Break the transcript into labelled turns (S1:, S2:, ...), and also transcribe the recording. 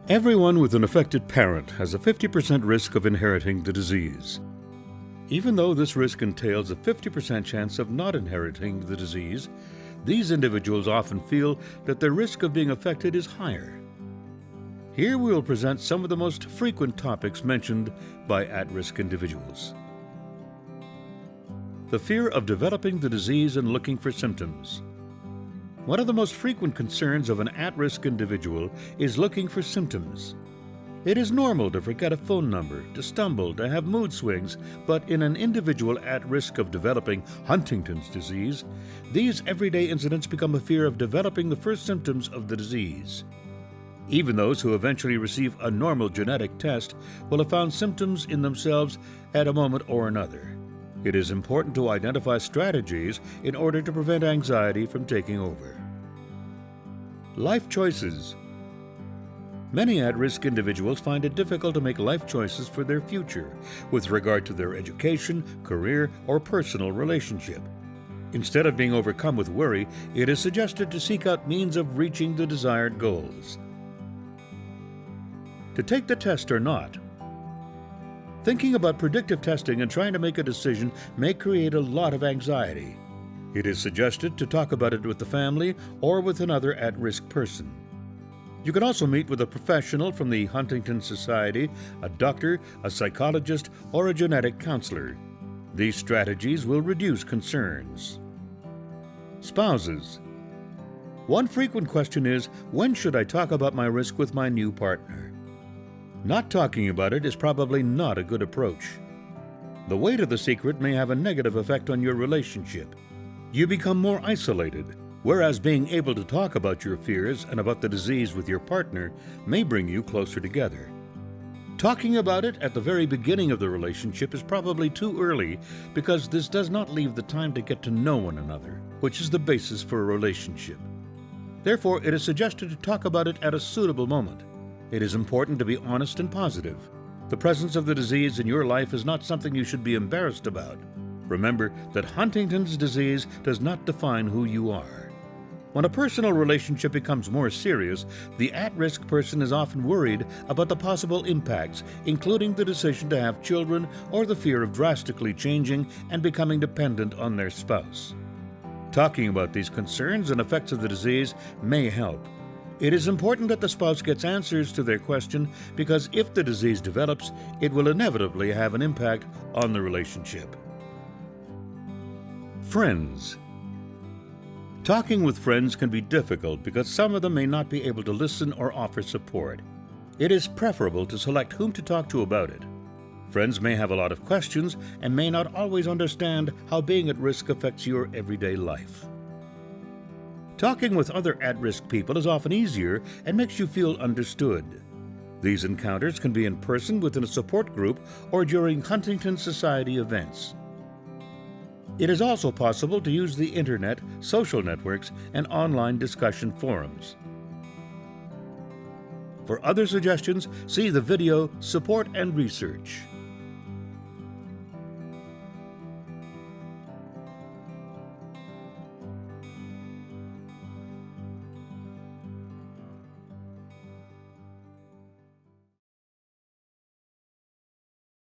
S1: Everyone with an affected parent has a 50% risk of inheriting the disease. Even though this risk entails a 50% chance of not inheriting the disease, these individuals often feel that their risk of being affected is higher. Here we will present some of the most frequent topics mentioned by at-risk individuals. The fear of developing the disease and looking for symptoms. One of the most frequent concerns of an at-risk individual is looking for symptoms. It is normal to forget a phone number, to stumble, to have mood swings, but in an individual at risk of developing Huntington's disease, these everyday incidents become a fear of developing the first symptoms of the disease. Even those who eventually receive a normal genetic test will have found symptoms in themselves at a moment or another. It is important to identify strategies in order to prevent anxiety from taking over. Life choices. Many at-risk individuals find it difficult to make life choices for their future with regard to their education, career, or personal relationship. Instead of being overcome with worry, it is suggested to seek out means of reaching the desired goals. To take the test or not. Thinking about predictive testing and trying to make a decision may create a lot of anxiety. It is suggested to talk about it with the family or with another at-risk person. You can also meet with a professional from the Huntington Society, a doctor, a psychologist, or a genetic counselor. These strategies will reduce concerns. Spouses. One frequent question is, when should I talk about my risk with my new partner? Not talking about it is probably not a good approach. The weight of the secret may have a negative effect on your relationship. You become more isolated, whereas being able to talk about your fears and about the disease with your partner may bring you closer together. Talking about it at the very beginning of the relationship is probably too early because this does not leave the time to get to know one another, which is the basis for a relationship. Therefore, it is suggested to talk about it at a suitable moment. It is important to be honest and positive. The presence of the disease in your life is not something you should be embarrassed about. Remember that Huntington's disease does not define who you are. When a personal relationship becomes more serious, the at-risk person is often worried about the possible impacts, including the decision to have children or the fear of drastically changing and becoming dependent on their spouse. Talking about these concerns and effects of the disease may help. It is important that the spouse gets answers to their question because if the disease develops, it will inevitably have an impact on the relationship. Friends. Talking with friends can be difficult because some of them may not be able to listen or offer support. It is preferable to select whom to talk to about it. Friends may have a lot of questions and may not always understand how being at risk affects your everyday life. Talking with other at-risk people is often easier and makes you feel understood. These encounters can be in person within a support group or during Huntington Society events. It is also possible to use the internet, social networks, and online discussion forums. For other suggestions, see the video Support and Research.